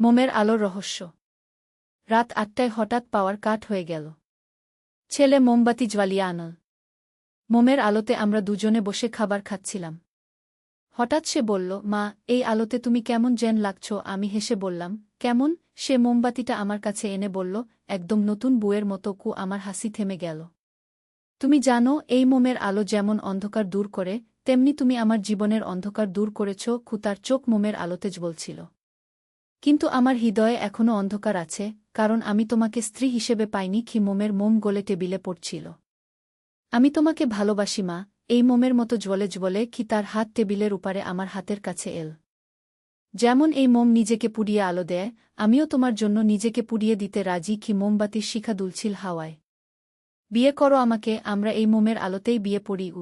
মোমের আলোর রহস্য। রাত ৮টায় হঠাৎ পাওয়ার কাট হয়ে গেল। ছেলে মোমবাতি জ্বালিয়ে আনল। মোমের আলোতে আমরা দুজনে বসে খাবার খাচ্ছিলাম। হঠাৎ সে বলল, মা, এই আলোতে তুমি কেমন যেন লাগছ। আমি হেসে বললাম, কেমন? সে মোমবাতিটা আমার কাছে এনে বলল, একদম নতুন বউয়ের মতো। আমার হাসি থেমে গেল। তুমি জানো, এই মোমের আলো যেমন অন্ধকার দূর করে, তেমনি তুমি আমার জীবনের অন্ধকার দূর করেছ। তার চোখ মোমের আলোতে জ্বলছিল। কিন্তু আমার হৃদয়ে এখনও অন্ধকার আছে, কারণ আমি তোমাকে স্ত্রী হিসেবে পাইনি। মোমের মোম গলে টেবিলে পড়ছিল। আমি তোমাকে ভালোবাসি মা, এই মোমের মতো জ্বলে জ্বলে। তার হাত টেবিলের উপারে আমার হাতের কাছে এল। যেমন এই মোম নিজেকে পুড়িয়ে আলো দেয়, আমিও তোমার জন্য নিজেকে পুড়িয়ে দিতে রাজি। মোমবাতির শিখা দুলছিল হাওয়ায়। বিয়ে করো আমাকে, আমরা এই মোমের আলোতেই বিয়ে পড়ি।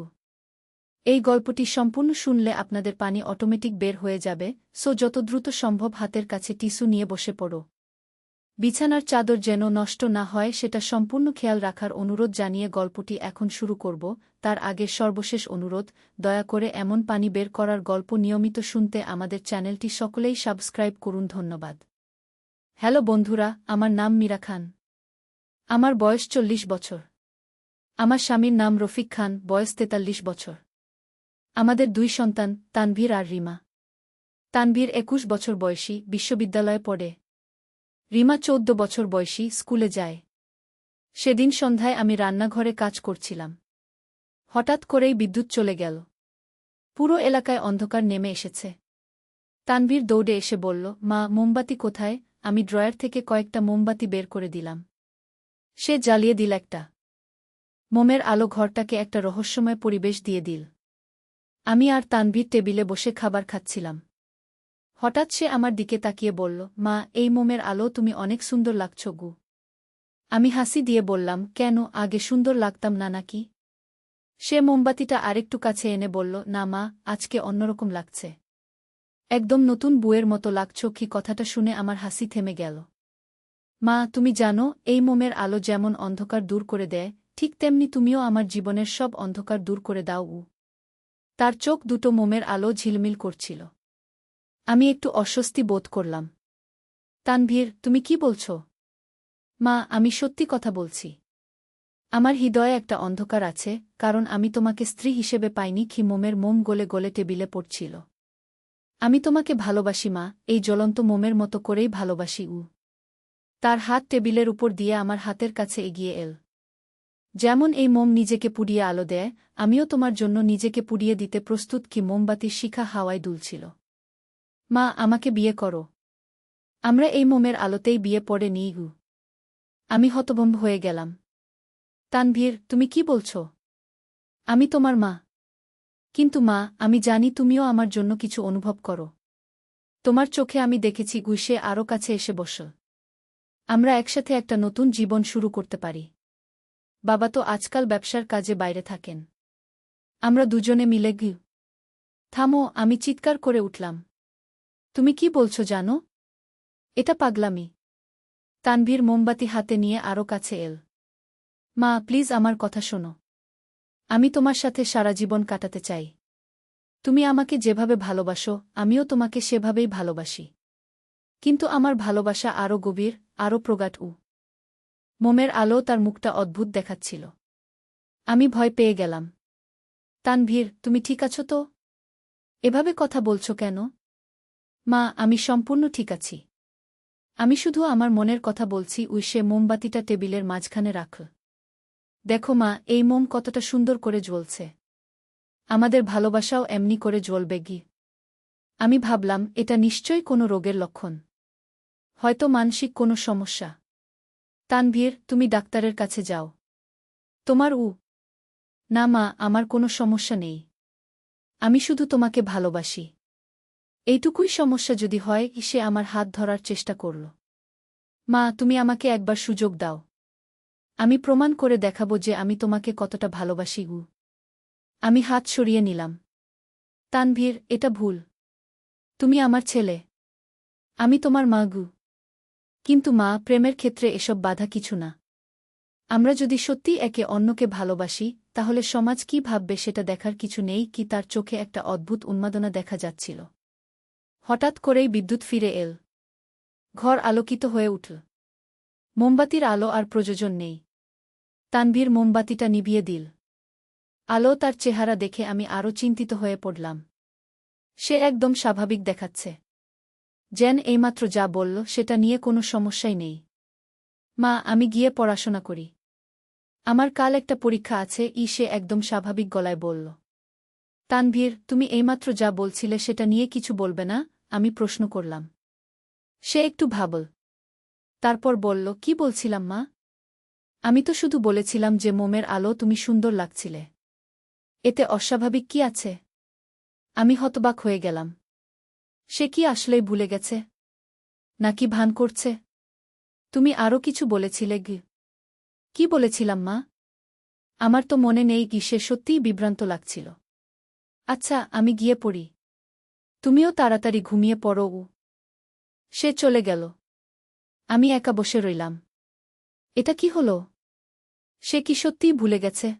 এই গল্পটি সম্পূর্ণ শুনলে আপনাদের পানি অটোমেটিক বের হয়ে যাবে, যত দ্রুত সম্ভব হাতের কাছে টিস্যু নিয়ে বসে পড়ো। বিছানার চাদর যেন নষ্ট না হয় সেটা সম্পূর্ণ খেয়াল রাখার অনুরোধ জানিয়ে গল্পটি এখন শুরু করব। তার আগে সর্বশেষ অনুরোধ, দয়া করে এমন পানি বের করার গল্প নিয়মিত শুনতে আমাদের চ্যানেলটি সকলেই সাবস্ক্রাইব করুন। ধন্যবাদ। হ্যালো বন্ধুরা, আমার নাম মীরা খান। আমার বয়স ৪০ বছর। আমার স্বামীর নাম রফিক খান, বয়স ৪৩ বছর। আমাদের ২ সন্তান, তানভীর আর রিমা। তানভীর ২১ বছর বয়সী, বিশ্ববিদ্যালয়ে পড়ে। রিমা ১৪ বছর বয়সী, স্কুলে যায়। সেদিন সন্ধ্যায় আমি রান্নাঘরে কাজ করছিলাম। হঠাৎ করেই বিদ্যুৎ চলে গেল। পুরো এলাকায় অন্ধকার নেমে এসেছে। তানভীর দৌড়ে এসে বলল, মা, মোমবাতি কোথায়? আমি ড্রয়ার থেকে কয়েকটা মোমবাতি বের করে দিলাম। সে জ্বালিয়ে দিল একটা। মোমের আলো ঘরটাকে একটা রহস্যময় পরিবেশ দিয়ে দিল। আমি আর তানভীর টেবিলে বসে খাবার খাচ্ছিলাম। হঠাৎ সে আমার দিকে তাকিয়ে বলল, মা, এই মোমের আলো তুমি অনেক সুন্দর লাগছ গু। আমি হাসি দিয়ে বললাম, কেন, আগে সুন্দর লাগতাম না নাকি? সে মোমবাতিটা আরেকটু কাছে এনে বলল, না মা, আজকে অন্যরকম লাগছে। একদম নতুন বউয়ের মতো লাগছ। কথাটা শুনে আমার হাসি থেমে গেল। মা, তুমি জানো, এই মোমের আলো যেমন অন্ধকার দূর করে দেয়, ঠিক তেমনি তুমিও আমার জীবনের সব অন্ধকার দূর করে দাও। তার চোখ দুটো মোমের আলো ঝিলমিল করছিল। আমি একটু অস্বস্তি বোধ করলাম। তানভীর, তুমি কি বলছ? মা, আমি সত্যি কথা বলছি। আমার হৃদয়ে একটা অন্ধকার আছে, কারণ আমি তোমাকে স্ত্রী হিসেবে পাইনি। মোমের মোম গলে গলে টেবিলে পড়ছিল। আমি তোমাকে ভালোবাসি মা, এই জ্বলন্ত মোমের মতো করেই ভালোবাসি। তার হাত টেবিলের উপর দিয়ে আমার হাতের কাছে এগিয়ে এল। যেমন এই মোম নিজেকে পুড়িয়ে আলো দেয়, আমিও তোমার জন্য নিজেকে পুড়িয়ে দিতে প্রস্তুত। মোমবাতির শিখা হাওয়ায় দুলছিল। মা, আমাকে বিয়ে করো। আমরা এই মোমের আলোতেই বিয়ে পড়ে নিই। আমি হতভম্ব হয়ে গেলাম। তানভীর, তুমি কি বলছ? আমি তোমার মা। কিন্তু মা, আমি জানি তুমিও আমার জন্য কিছু অনুভব করো। তোমার চোখে আমি দেখেছি। সে আরও কাছে এসে বসল। আমরা একসাথে একটা নতুন জীবন শুরু করতে পারি। বাবা তো আজকাল ব্যবসার কাজে বাইরে থাকেন। আমরা দুজনে মিলে থামো, আমি চিৎকার করে উঠলাম। তুমি কি বলছো জানো? এটা পাগলামি। তানভীর মোমবাতি হাতে নিয়ে আরও কাছে এল। মা, প্লিজ আমার কথা শোনো। আমি তোমার সাথে সারা জীবন কাটাতে চাই। তুমি আমাকে যেভাবে ভালোবাসো, আমিও তোমাকে সেভাবেই ভালোবাসি। কিন্তু আমার ভালোবাসা আরও গভীর, আরও প্রগাঢ়। মোমের আলো তার মুখটা অদ্ভুত দেখাচ্ছিল। আমি ভয় পেয়ে গেলাম। তানভীর, তুমি ঠিক আছো তো? এভাবে কথা বলছো কেন? মা, আমি সম্পূর্ণ ঠিক আছি। আমি শুধু আমার মনের কথা বলছি। সে মোমবাতিটা টেবিলের মাঝখানে রাখল। দেখো মা, এই মোম কতটা সুন্দর করে জ্বলছে। আমাদের ভালোবাসাও এমনি করে জ্বলবে। আমি ভাবলাম, এটা নিশ্চয়ই কোনো রোগের লক্ষণ। হয়তো মানসিক কোনো সমস্যা। তানভীর, তুমি ডাক্তারের কাছে যাও। তোমার না মা, আমার কোনো সমস্যা নেই। আমি শুধু তোমাকে ভালোবাসি। এইটুকুই সমস্যা যদি হয়। সে আমার হাত ধরার চেষ্টা করল। মা, তুমি আমাকে একবার সুযোগ দাও। আমি প্রমাণ করে দেখাবো যে আমি তোমাকে কতটা ভালোবাসি। আমি হাত সরিয়ে নিলাম। তানভীর, এটা ভুল। তুমি আমার ছেলে। আমি তোমার মা। কিন্তু মা, প্রেমের ক্ষেত্রে এসব বাধা কিছু না। আমরা যদি সত্যিই একে অন্যকে ভালোবাসি, তাহলে সমাজ কি ভাববে সেটা দেখার কিছু নেই। তার চোখে একটা অদ্ভুত উন্মাদনা দেখা যাচ্ছিল। হঠাৎ করেই বিদ্যুৎ ফিরে এল। ঘর আলোকিত হয়ে উঠল। মোমবাতির আলো আর প্রয়োজন নেই। তানভীর মোমবাতিটা নিভিয়ে দিল। আলো তার চেহারা দেখে আমি আরও চিন্তিত হয়ে পড়লাম। সে একদম স্বাভাবিক দেখাচ্ছে। যেন এইমাত্র যা বলল সেটা নিয়ে কোনো সমস্যাই নেই। মা, আমি গিয়ে পড়াশোনা করি। আমার কাল একটা পরীক্ষা আছে, সে একদম স্বাভাবিক গলায় বলল। তানভীর, তুমি এইমাত্র যা বলছিলে সেটা নিয়ে কিছু বলবে না? আমি প্রশ্ন করলাম। সে একটু ভাবল। তারপর বলল, কি বলছিলাম মা? আমি তো শুধু বলেছিলাম যে মোমের আলো তুমি সুন্দর লাগছিলে। এতে অস্বাভাবিক কি আছে? আমি হতবাক হয়ে গেলাম। সে কি আসলেই ভুলে গেছে? নাকি ভান করছে? তুমি আরও কিছু বলেছিলে গি? কি বলেছিলাম মা? আমার তো মনে নেই কি। সে সত্যিই বিভ্রান্ত লাগছিল। আচ্ছা, আমি গিয়ে পড়ি। তুমিও তাড়াতাড়ি ঘুমিয়ে পড়ো। সে চলে গেল। আমি একা বসে রইলাম। এটা কি হলো? সে কি সত্যিই ভুলে গেছে?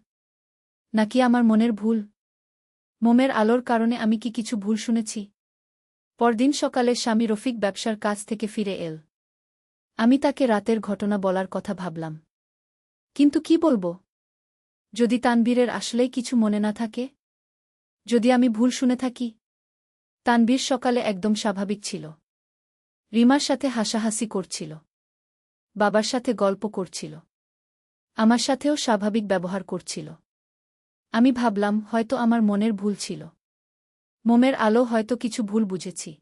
নাকি আমার মনের ভুল? মোমের আলোর কারণে আমি কি কিছু ভুল শুনেছি? পরদিন সকালে স্বামী রফিক ব্যবসার কাজ থেকে ফিরে এল। আমি তাকে রাতের ঘটনা বলার কথা ভাবলাম। কিন্তু কি বলবো? যদি তানভীরের আসলেই কিছু মনে না থাকে? যদি আমি ভুল শুনে থাকি? তানভীর সকালে একদম স্বাভাবিক ছিল। রিমার সাথে হাসাহাসি করছিল। বাবার সাথে গল্প করছিল। আমার সাথেও স্বাভাবিক ব্যবহার করছিল। আমি ভাবলাম, হয়তো আমার মনের ভুল ছিল। মোমের আলো হয়তো কিছু ভুল বুঝেছি।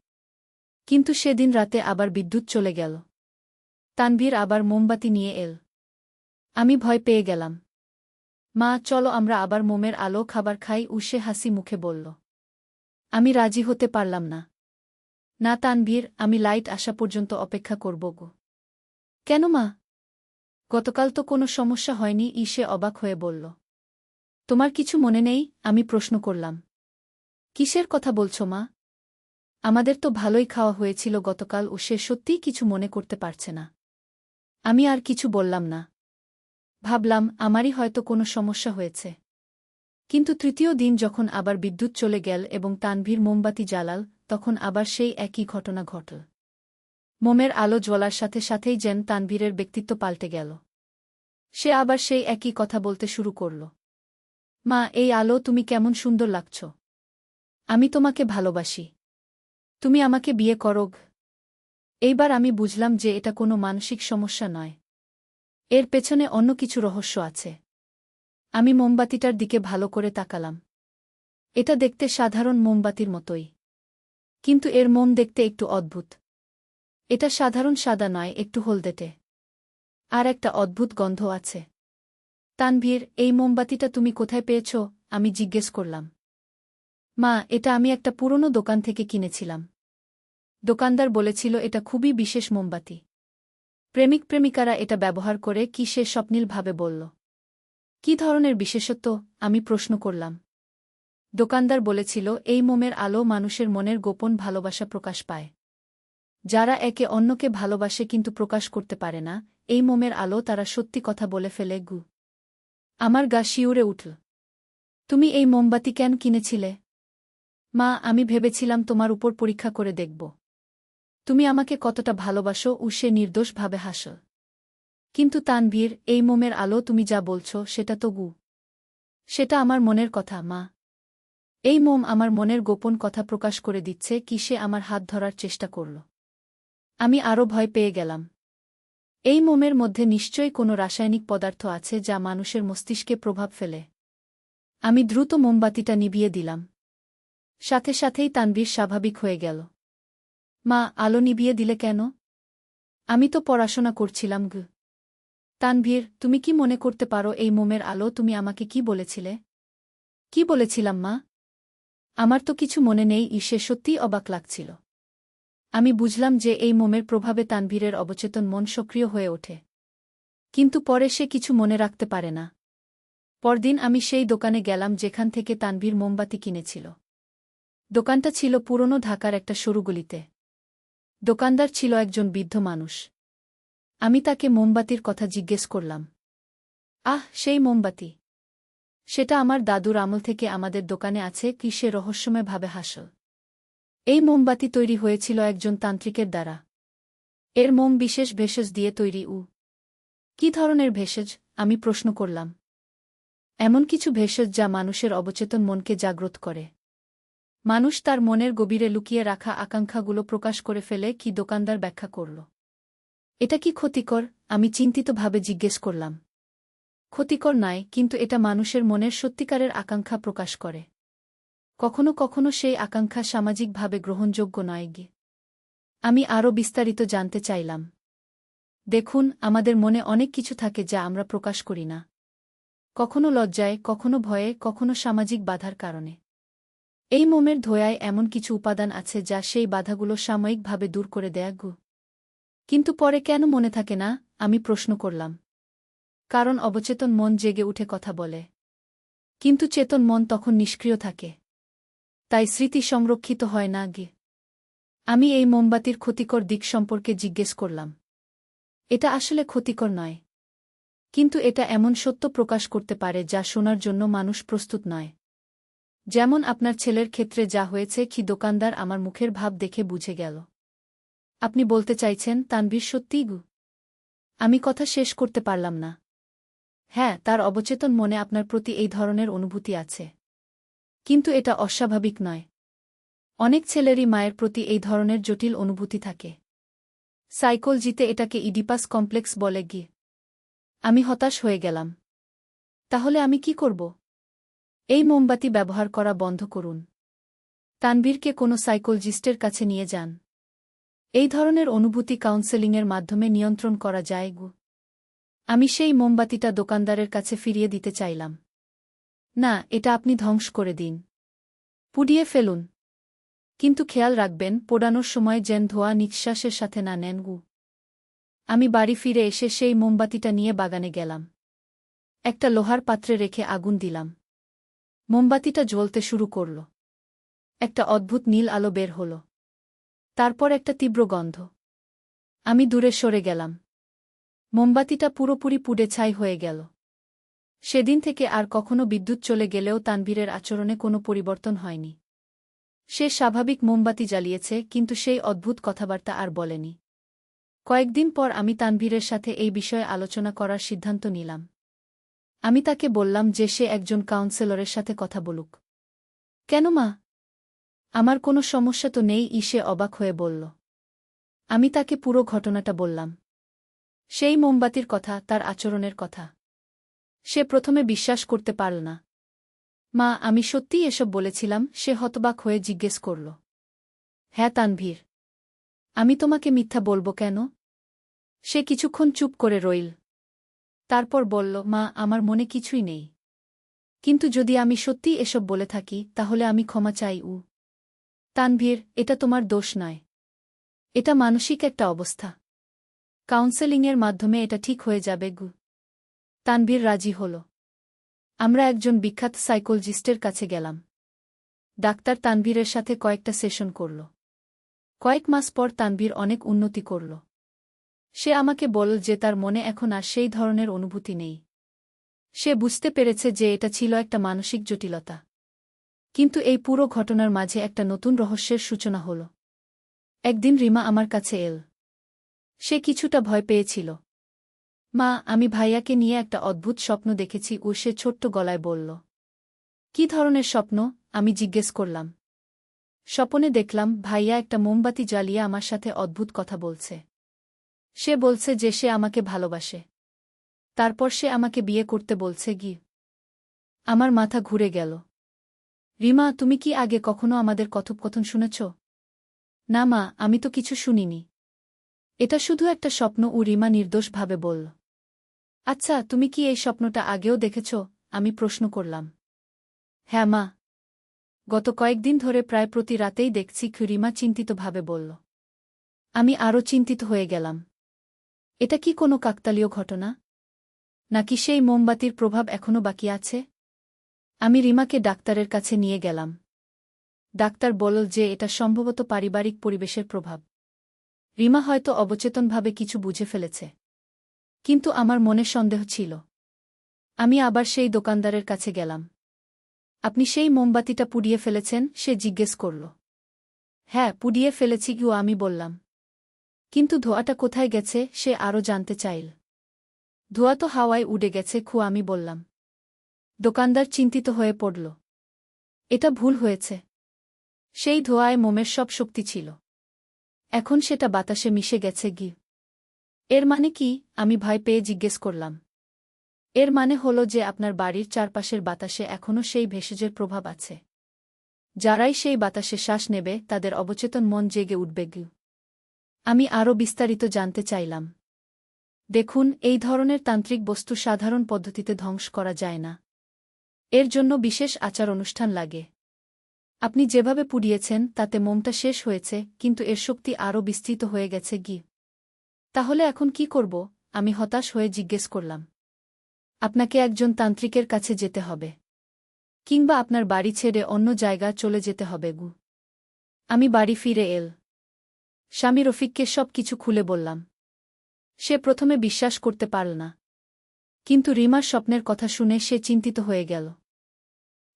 কিন্তু সেদিন রাতে আবার বিদ্যুৎ চলে গেল। তানভীর আবার মোমবাতি নিয়ে এল। আমি ভয় পেয়ে গেলাম। মা, চলো আমরা আবার মোমের আলো খাবার খাই, সে হাসি মুখে বলল। আমি রাজি হতে পারলাম না। না তানভীর, আমি লাইট আসা পর্যন্ত অপেক্ষা করব গো। কেন মা? গতকাল তো কোনো সমস্যা হয়নি, সে অবাক হয়ে বলল। তোমার কিছু মনে নেই? আমি প্রশ্ন করলাম। কিসের কথা বলছো মা? আমাদের তো ভালোই খাওয়া হয়েছিল গতকাল। সে সত্যিই কিছু মনে করতে পারছে না। আমি আর কিছু বললাম না। ভাবলাম, আমারই হয়তো কোনো সমস্যা হয়েছে। কিন্তু তৃতীয় দিন যখন আবার বিদ্যুৎ চলে গেল এবং তানভীর মোমবাতি জ্বালাল, তখন আবার সেই একই ঘটনা ঘটল। মোমের আলো জ্বলার সাথে সাথেই যেন তানভীরের ব্যক্তিত্ব পাল্টে গেল। সে আবার সেই একই কথা বলতে শুরু করল। মা, এই আলো, তুমি কেমন সুন্দর লাগছ। আমি তোমাকে ভালোবাসি। তুমি আমাকে বিয়ে করো। এইবার আমি বুঝলাম যে এটা কোনো মানসিক সমস্যা নয়। এর পেছনে অন্য কিছু রহস্য আছে। আমি মোমবাতিটার দিকে ভালো করে তাকালাম। এটা দেখতে সাধারণ মোমবাতির মতোই। কিন্তু এর মোম দেখতে একটু অদ্ভুত। এটা সাধারণ সাদা নয়, একটু হলদেটে। আর একটা অদ্ভুত গন্ধ আছে। তানভীর, এই মোমবাতিটা তুমি কোথায় পেয়েছ? আমি জিজ্ঞেস করলাম। মা, এটা আমি একটা পুরনো দোকান থেকে কিনেছিলাম। দোকানদার বলেছিল এটা খুবই বিশেষ মোমবাতি। প্রেমিক প্রেমিকারা এটা ব্যবহার করে, কি সে স্বপ্নীলভাবে বলল। কি ধরনের বিশেষত্ব? আমি প্রশ্ন করলাম। দোকানদার বলেছিল, এই মোমের আলো মানুষের মনের গোপন ভালোবাসা প্রকাশ পায়। যারা একে অন্যকে ভালোবাসে কিন্তু প্রকাশ করতে পারে না, এই মোমের আলো তারা সত্যি কথা বলে ফেলে। আমার গা শিউরে উঠল। তুমি এই মোমবাতি কেন কিনেছিলে? মা, আমি ভেবেছিলাম তোমার উপর পরীক্ষা করে দেখব। তুমি আমাকে কতটা ভালোবাসো। সে নির্দোষভাবে হাসল। কিন্তু তানভীর, এই মোমের আলো, তুমি যা বলছ সেটা তো সেটা আমার মনের কথা মা। এই মোম আমার মনের গোপন কথা প্রকাশ করে দিচ্ছে। কি সে আমার হাত ধরার চেষ্টা করল? আমি আরও ভয় পেয়ে গেলাম। এই মোমের মধ্যে নিশ্চয়ই কোনো রাসায়নিক পদার্থ আছে যা মানুষের মস্তিষ্কে প্রভাব ফেলে। আমি দ্রুত মোমবাতিটা নিভিয়ে দিলাম। সাথে সাথেই তানভীর স্বাভাবিক হয়ে গেল। মা, আলো নিভিয়ে দিলে কেন? আমি তো পড়াশোনা করছিলাম। তানভীর, তুমি কি মনে করতে পারো এই মোমের আলো তুমি আমাকে কি বলেছিলে? কি বলেছিলাম মা? আমার তো কিছু মনে নেই। সে সত্যিই অবাক লাগছিল। আমি বুঝলাম যে এই মোমের প্রভাবে তানভীরের অবচেতন মন সক্রিয় হয়ে ওঠে। কিন্তু পরে সে কিছু মনে রাখতে পারে না। পরদিন আমি সেই দোকানে গেলাম যেখান থেকে তানভীর মোমবাতি কিনেছিল। দোকানটা ছিল পুরনো ঢাকার একটা সরু গলিতে। দোকানদার ছিল একজন বৃদ্ধ মানুষ। আমি তাকে মোমবাতির কথা জিজ্ঞেস করলাম। সেই মোমবাতি। সেটা আমার দাদুর আমল থেকে আমাদের দোকানে আছে। কি সে রহস্যময়ভাবে হাসল। এই মোমবাতি তৈরি হয়েছিল একজন তান্ত্রিকের দ্বারা। এর মোম বিশেষ ভেষজ দিয়ে তৈরি। কি ধরনের ভেষজ? আমি প্রশ্ন করলাম। এমন কিছু ভেষজ যা মানুষের অবচেতন মনকে জাগ্রত করে। মানুষ তার মনের গভীরে লুকিয়ে রাখা আকাঙ্ক্ষাগুলো প্রকাশ করে ফেলে, কি দোকানদার ব্যাখ্যা করল। এটা কি ক্ষতিকর? আমি চিন্তিতভাবে জিজ্ঞেস করলাম। ক্ষতিকর নয়, কিন্তু এটা মানুষের মনের সত্যিকারের আকাঙ্ক্ষা প্রকাশ করে। কখনো কখনো সেই আকাঙ্ক্ষা সামাজিকভাবে গ্রহণযোগ্য নয়। আমি আরও বিস্তারিত জানতে চাইলাম। দেখুন, আমাদের মনে অনেক কিছু থাকে যা আমরা প্রকাশ করি না। কখনো লজ্জায়, কখনো ভয়ে, কখনো সামাজিক বাধার কারণে। এই মোমের ধোঁয়ায় এমন কিছু উপাদান আছে যা সেই বাধাগুলো সাময়িকভাবে দূর করে দেয়। কিন্তু পরে কেন মনে থাকে না? আমি প্রশ্ন করলাম। কারণ অবচেতন মন জেগে উঠে কথা বলে। কিন্তু চেতন মন তখন নিষ্ক্রিয় থাকে। তাই স্মৃতি সংরক্ষিত হয় না। আমি এই মোমবাতির ক্ষতিকর দিক সম্পর্কে জিজ্ঞেস করলাম। এটা আসলে ক্ষতিকর নয়। কিন্তু এটা এমন সত্য প্রকাশ করতে পারে যা শোনার জন্য মানুষ প্রস্তুত নয়। যেমন আপনার ছেলের ক্ষেত্রে যা হয়েছে, কি দোকানদার আমার মুখের ভাব দেখে বুঝে গেল। আপনি বলতে চাইছেন তানভীর সত্যিই? আমি কথা শেষ করতে পারলাম না। হ্যাঁ, তার অবচেতন মনে আপনার প্রতি এই ধরনের অনুভূতি আছে। কিন্তু এটা অস্বাভাবিক নয়। অনেক ছেলেরই মায়ের প্রতি এই ধরনের জটিল অনুভূতি থাকে। সাইকোলজিতে এটাকে ইডিপাস কমপ্লেক্স বলে। আমি হতাশ হয়ে গেলাম। তাহলে আমি কি করব? এই মোমবাতি ব্যবহার করা বন্ধ করুন। তানভীরকে কোনো সাইকোলজিস্টের কাছে নিয়ে যান। এই ধরনের অনুভূতি কাউন্সেলিংয়ের মাধ্যমে নিয়ন্ত্রণ করা যায়। আমি সেই মোমবাতিটা দোকানদারের কাছে ফিরিয়ে দিতে চাইলাম। না, এটা আপনি ধ্বংস করে দিন। পুড়িয়ে ফেলুন। কিন্তু খেয়াল রাখবেন, পোড়ানোর সময় যেন ধোয়া নিঃশ্বাসের সাথে না নেন। আমি বাড়ি ফিরে এসে সেই মোমবাতিটা নিয়ে বাগানে গেলাম। একটা লোহার পাত্রে রেখে আগুন দিলাম। মোমবাতিটা জ্বলতে শুরু করল। একটা অদ্ভুত নীল আলো বের হল। তারপর একটা তীব্র গন্ধ। আমি দূরে সরে গেলাম। মোমবাতিটা পুরোপুরি পুড়ে ছাই হয়ে গেল। সেদিন থেকে আর কখনো বিদ্যুৎ চলে গেলেও তানভীরের আচরণে কোনো পরিবর্তন হয়নি। সে স্বাভাবিক মোমবাতি জ্বালিয়েছে, কিন্তু সেই অদ্ভুত কথাবার্তা আর বলেনি। কয়েকদিন পর আমি তানভীরের সাথে এই বিষয়ে আলোচনা করার সিদ্ধান্ত নিলাম। আমি তাকে বললাম যে সে একজন কাউন্সেলরের সাথে কথা বলুক। কেন মা? আমার কোনো সমস্যা তো নেই, সে অবাক হয়ে বলল। আমি তাকে পুরো ঘটনাটা বললাম। সেই মোমবাতির কথা, তার আচরণের কথা। সে প্রথমে বিশ্বাস করতে পারল না। মা, আমি সত্যিই এসব বলেছিলাম? সে হতবাক হয়ে জিজ্ঞেস করল। হ্যাঁ তানভীর। আমি তোমাকে মিথ্যা বলবো কেন? সে কিছুক্ষণ চুপ করে রইল। তারপর বলল, মা, আমার মনে কিছুই নেই। কিন্তু যদি আমি সত্যিই এসব বলে থাকি, তাহলে আমি ক্ষমা চাই। তানভীর, এটা তোমার দোষ নয়। এটা মানসিক একটা অবস্থা। কাউন্সেলিংয়ের মাধ্যমে এটা ঠিক হয়ে যাবে। তানভীর রাজি হল। আমরা একজন বিখ্যাত সাইকোলজিস্টের কাছে গেলাম। ডাক্তার তানভীরের সাথে কয়েকটা সেশন করল। কয়েক মাস পর তানভীর অনেক উন্নতি করল। সে আমাকে বলল যে তার মনে এখন আর সেই ধরনের অনুভূতি নেই। সে বুঝতে পেরেছে যে এটা ছিল একটা মানসিক জটিলতা। কিন্তু এই পুরো ঘটনার মাঝে একটা নতুন রহস্যের সূচনা হল। একদিন রিমা আমার কাছে এল। সে কিছুটা ভয় পেয়েছিল। মা, আমি ভাইয়াকে নিয়ে একটা অদ্ভুত স্বপ্ন দেখেছি। সে ছোট্ট গলায় বলল। কি ধরনের স্বপ্ন? আমি জিজ্ঞেস করলাম। স্বপনে দেখলাম ভাইয়া একটা মোমবাতি জ্বালিয়ে আমার সাথে অদ্ভুত কথা বলছে। সে বলছে যে সে আমাকে ভালোবাসে। তারপর সে আমাকে বিয়ে করতে বলছে। আমার মাথা ঘুরে গেল। রিমা, তুমি কি আগে কখনো আমাদের কথোপকথন শুনেছ? না মা, আমি তো কিছু শুনিনি। এটা শুধু একটা স্বপ্ন। রিমা নির্দোষভাবে বলল। আচ্ছা, তুমি কি এই স্বপ্নটা আগেও দেখেছ? আমি প্রশ্ন করলাম। হ্যাঁ মা। গত কয়েকদিন ধরে প্রায় প্রতি রাতেই দেখছি। রিমা চিন্তিতভাবে বলল। আমি আরও চিন্তিত হয়ে গেলাম। এটা কি কোনো কাকতালীয় ঘটনা? নাকি সেই মোমবাতির প্রভাব এখনও বাকি আছে? আমি রিমাকে ডাক্তারের কাছে নিয়ে গেলাম। ডাক্তার বলল যে এটা সম্ভবত পারিবারিক পরিবেশের প্রভাব। রিমা হয়তো অবচেতনভাবে কিছু বুঝে ফেলেছে। কিন্তু আমার মনে সন্দেহ ছিল। আমি আবার সেই দোকানদারের কাছে গেলাম। আপনি সেই মোমবাতিটা পুড়িয়ে ফেলেছেন? সে জিজ্ঞেস করল। হ্যাঁ, পুড়িয়ে ফেলেছি। আমি বললাম। কিন্তু ধোঁয়াটা কোথায় গেছে সে আরও জানতে চাইল। ধোঁয়া তো হাওয়ায় উড়ে গেছে আমি বললাম। দোকানদার চিন্তিত হয়ে পড়ল। এটা ভুল হয়েছে। সেই ধোঁয়ায় মোমের সব শক্তি ছিল। এখন সেটা বাতাসে মিশে গেছে এর মানে কি? আমি ভয় পেয়ে জিজ্ঞেস করলাম। এর মানে হলো যে আপনার বাড়ির চারপাশের বাতাসে এখনও সেই ভেষজের প্রভাব আছে। যারাই সেই বাতাসে শ্বাস নেবে তাদের অবচেতন মন জেগে উঠবে আমি আরও বিস্তারিত জানতে চাইলাম। দেখুন, এই ধরনের তান্ত্রিক বস্তু সাধারণ পদ্ধতিতে ধ্বংস করা যায় না। এর জন্য বিশেষ আচার অনুষ্ঠান লাগে। আপনি যেভাবে পুড়িয়েছেন তাতে মোমটা শেষ হয়েছে, কিন্তু এর শক্তি আরও বিস্তৃত হয়ে গেছে তাহলে এখন কি করব? আমি হতাশ হয়ে জিজ্ঞেস করলাম। আপনাকে একজন তান্ত্রিকের কাছে যেতে হবে। কিংবা আপনার বাড়ি ছেড়ে অন্য জায়গায় চলে যেতে হবে আমি বাড়ি ফিরে স্বামী রফিককে সব কিছু খুলে বললাম। সে প্রথমে বিশ্বাস করতে পারল না। কিন্তু রিমার স্বপ্নের কথা শুনে সে চিন্তিত হয়ে গেল।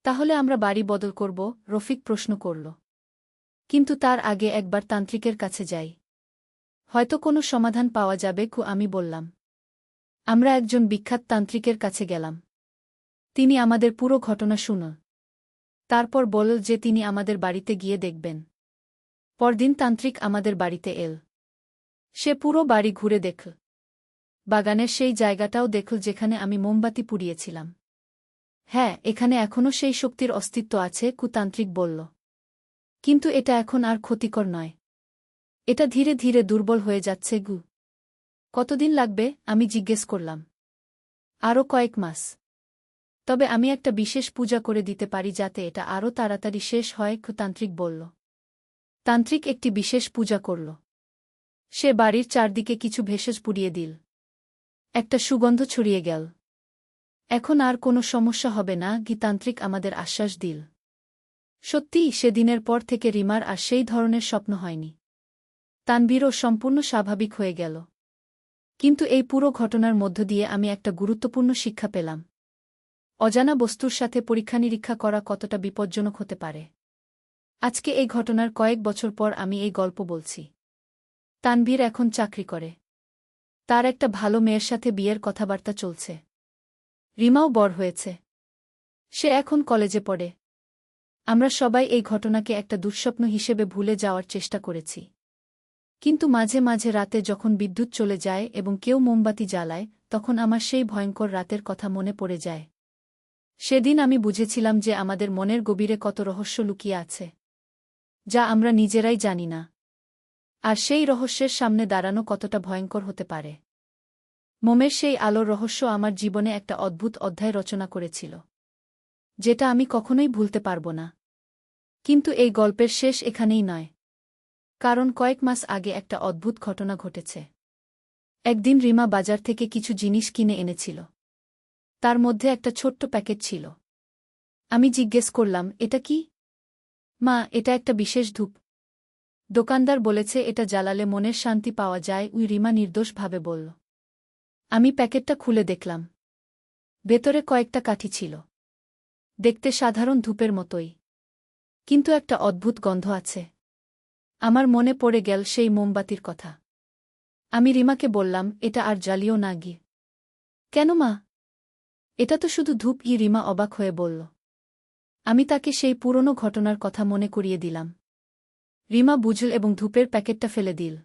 তাহলে আমরা বাড়ি বদল করব? রফিক প্রশ্ন করল। কিন্তু তার আগে একবার তান্ত্রিকের কাছে যাই। হয়তো কোনো সমাধান পাওয়া যাবে আমি বললাম। আমরা একজন বিখ্যাত তান্ত্রিকের কাছে গেলাম। তিনি আমাদের পুরো ঘটনা শুনল। তারপর বলল যে তিনি আমাদের বাড়িতে গিয়ে দেখবেন। পরদিন তান্ত্রিক আমাদের বাড়িতে সে পুরো বাড়ি ঘুরে দেখল। বাগানের সেই জায়গাটাও দেখল যেখানে আমি মোমবাতি পুড়িয়েছিলাম। হ্যাঁ, এখানে এখনও সেই শক্তির অস্তিত্ব আছে তান্ত্রিক বলল। কিন্তু এটা এখন আর ক্ষতিকর নয়। এটা ধীরে ধীরে দুর্বল হয়ে যাচ্ছে কতদিন লাগবে? আমি জিজ্ঞেস করলাম। আরও কয়েক মাস। তবে আমি একটা বিশেষ পূজা করে দিতে পারি যাতে এটা আরও তাড়াতাড়ি শেষ হয় তান্ত্রিক বলল। তান্ত্রিক একটি বিশেষ পূজা করল। সে বাড়ির চারদিকে কিছু ভেষজ পুড়িয়ে দিল। একটা সুগন্ধ ছড়িয়ে গেল। এখন আর কোনো সমস্যা হবে না তান্ত্রিক আমাদের আশ্বাস দিল। সত্যিই সেদিনের পর থেকে রিমার আর সেই ধরনের স্বপ্ন হয়নি। তানভীরও সম্পূর্ণ স্বাভাবিক হয়ে গেল। কিন্তু এই পুরো ঘটনার মধ্য দিয়ে আমি একটা গুরুত্বপূর্ণ শিক্ষা পেলাম। অজানা বস্তুর সাথে পরীক্ষা-নিরীক্ষা করা কতটা বিপজ্জনক হতে পারে। আজকে এই ঘটনার কয়েক বছর পর আমি এই গল্প বলছি। তানভীর এখন চাকরি করে। তার একটা ভালো মেয়ের সাথে বিয়ের কথাবার্তা চলছে। রিমাও বড় হয়েছে। সে এখন কলেজে পড়ে। আমরা সবাই এই ঘটনাকে একটা দুঃস্বপ্ন হিসেবে ভুলে যাওয়ার চেষ্টা করেছি। কিন্তু মাঝে মাঝে রাতে যখন বিদ্যুৎ চলে যায় এবং কেউ মোমবাতি জ্বালায়, তখন আমার সেই ভয়ঙ্কর রাতের কথা মনে পড়ে যায়। সেদিন আমি বুঝেছিলাম যে আমাদের মনের গভীরে কত রহস্য লুকিয়ে আছে, যা আমরা নিজেরাই জানি না। আর সেই রহস্যের সামনে দাঁড়ানো কতটা ভয়ঙ্কর হতে পারে। মোমের সেই আলোর রহস্য আমার জীবনে একটা অদ্ভুত অধ্যায় রচনা করেছিল, যেটা আমি কখনোই ভুলতে পারব না। কিন্তু এই গল্পের শেষ এখানেই নয়। কারণ কয়েক মাস আগে একটা অদ্ভুত ঘটনা ঘটেছে। একদিন রিমা বাজার থেকে কিছু জিনিস কিনে এনেছিল। তার মধ্যে একটা ছোট্ট প্যাকেট ছিল। আমি জিজ্ঞেস করলাম, এটা কি? মা, এটা একটা বিশেষ ধূপ। দোকানদার বলেছে এটা জ্বালালে মনের শান্তি পাওয়া যায়। রিমা নির্দোষভাবে বলল। আমি প্যাকেটটা খুলে দেখলাম। ভেতরে কয়েকটা কাঠি ছিল। দেখতে সাধারণ ধূপের মতোই। কিন্তু একটা অদ্ভুত গন্ধ আছে। আমার মনে পড়ে গেল সেই মোমবাতির কথা। আমি রিমাকে বললাম, এটা আর জ্বালিও না কেন মা? এটা তো শুধু ধূপ। রিমা অবাক হয়ে বলল। আমি তাকে সেই পুরনো ঘটনার কথা মনে করিয়ে দিলাম। রিমা বুঝল এবং ধূপের প্যাকেটটা ফেলে দিল।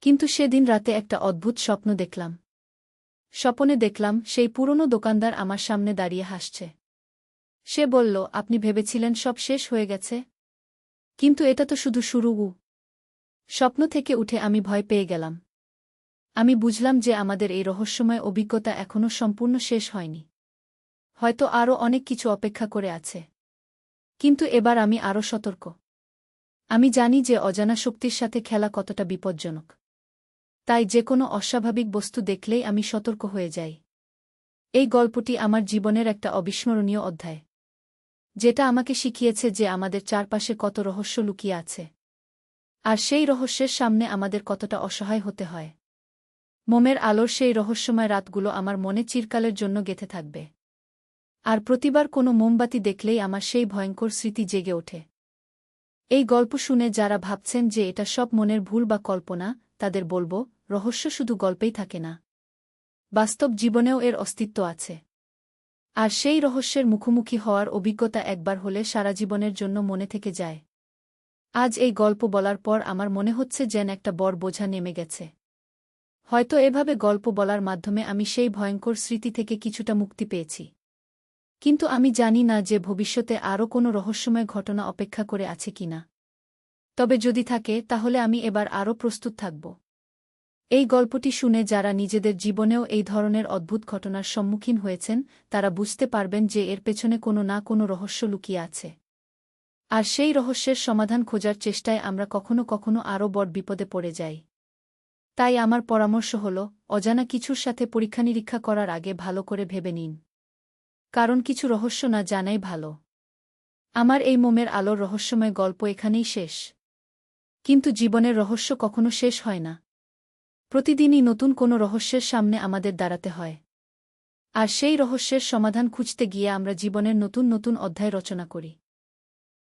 কিন্তু সেদিন রাতে একটা অদ্ভুত স্বপ্ন দেখলাম। স্বপনে দেখলাম সেই পুরনো দোকানদার আমার সামনে দাঁড়িয়ে হাসছে। সে বলল, আপনি ভেবেছিলেন সব শেষ হয়ে গেছে? কিন্তু এটা তো শুধু শুরু। স্বপ্ন থেকে উঠে আমি ভয় পেয়ে গেলাম। আমি বুঝলাম যে আমাদের এই রহস্যময় অভিজ্ঞতা এখনও সম্পূর্ণ শেষ হয়নি। হয়তো আরও অনেক কিছু অপেক্ষা করে আছে। কিন্তু এবার আমি আরও সতর্ক। আমি জানি যে অজানা শক্তির সাথে খেলা কতটা বিপজ্জনক। তাই যে কোনো অস্বাভাবিক বস্তু দেখলেই আমি সতর্ক হয়ে যাই। এই গল্পটি আমার জীবনের একটা অবিস্মরণীয় অধ্যায়, যেটা আমাকে শিখিয়েছে যে আমাদের চারপাশে কত রহস্য লুকিয়ে আছে। আর সেই রহস্যের সামনে আমাদের কতটা অসহায় হতে হয়। মোমের আলোর সেই রহস্যময় রাতগুলো আমার মনে চিরকালের জন্য গেঁথে থাকবে। আর প্রতিবার কোনো মোমবাতি দেখলেই আমার সেই ভয়ঙ্কর স্মৃতি জেগে ওঠে। এই গল্প শুনে যারা ভাবছেন যে এটা সব মনের ভুল বা কল্পনা, তাদের বলবো, রহস্য শুধু গল্পেই থাকে না, বাস্তব জীবনেও এর অস্তিত্ব আছে। আর সেই রহস্যের মুখোমুখি হওয়ার অভিজ্ঞতা একবার হলে সারা জীবনের জন্য মনে থেকে যায়। আজ এই গল্প বলার পর আমার মনে হচ্ছে যেন একটা বড় বোঝা নেমে গেছে। হয়তো এভাবে গল্প বলার মাধ্যমে আমি সেই ভয়ঙ্কর স্মৃতি থেকে কিছুটা মুক্তি পেয়েছি। কিন্তু আমি জানি না যে ভবিষ্যতে আরও কোনো রহস্যময় ঘটনা অপেক্ষা করে আছে কিনা। তবে যদি থাকে তাহলে আমি এবার আরও প্রস্তুত থাকব। এই গল্পটি শুনে যারা নিজেদের জীবনেও এই ধরনের অদ্ভুত ঘটনার সম্মুখীন হয়েছেন, তারা বুঝতে পারবেন যে এর পেছনে কোনো না কোনো রহস্য লুকিয়ে আছে। আর সেই রহস্যের সমাধান খোঁজার চেষ্টায় আমরা কখনো কখনো আরও বড় বিপদে পড়ে যাই। তাই আমার পরামর্শ হল, অজানা কিছুর সাথে পরীক্ষা-নিরীক্ষা করার আগে ভালো করে ভেবে নিন। কারণ কিছু রহস্য না জানাই ভালো। আমার এই মোমের আলোর রহস্যময় গল্প এখানেই শেষ। কিন্তু জীবনের রহস্য কখনো শেষ হয় না। প্রতিদিনই নতুন কোনো রহস্যের সামনে আমাদের দাঁড়াতে হয়। আর সেই রহস্যের সমাধান খুঁজতে গিয়ে আমরা জীবনের নতুন নতুন অধ্যায় রচনা করি।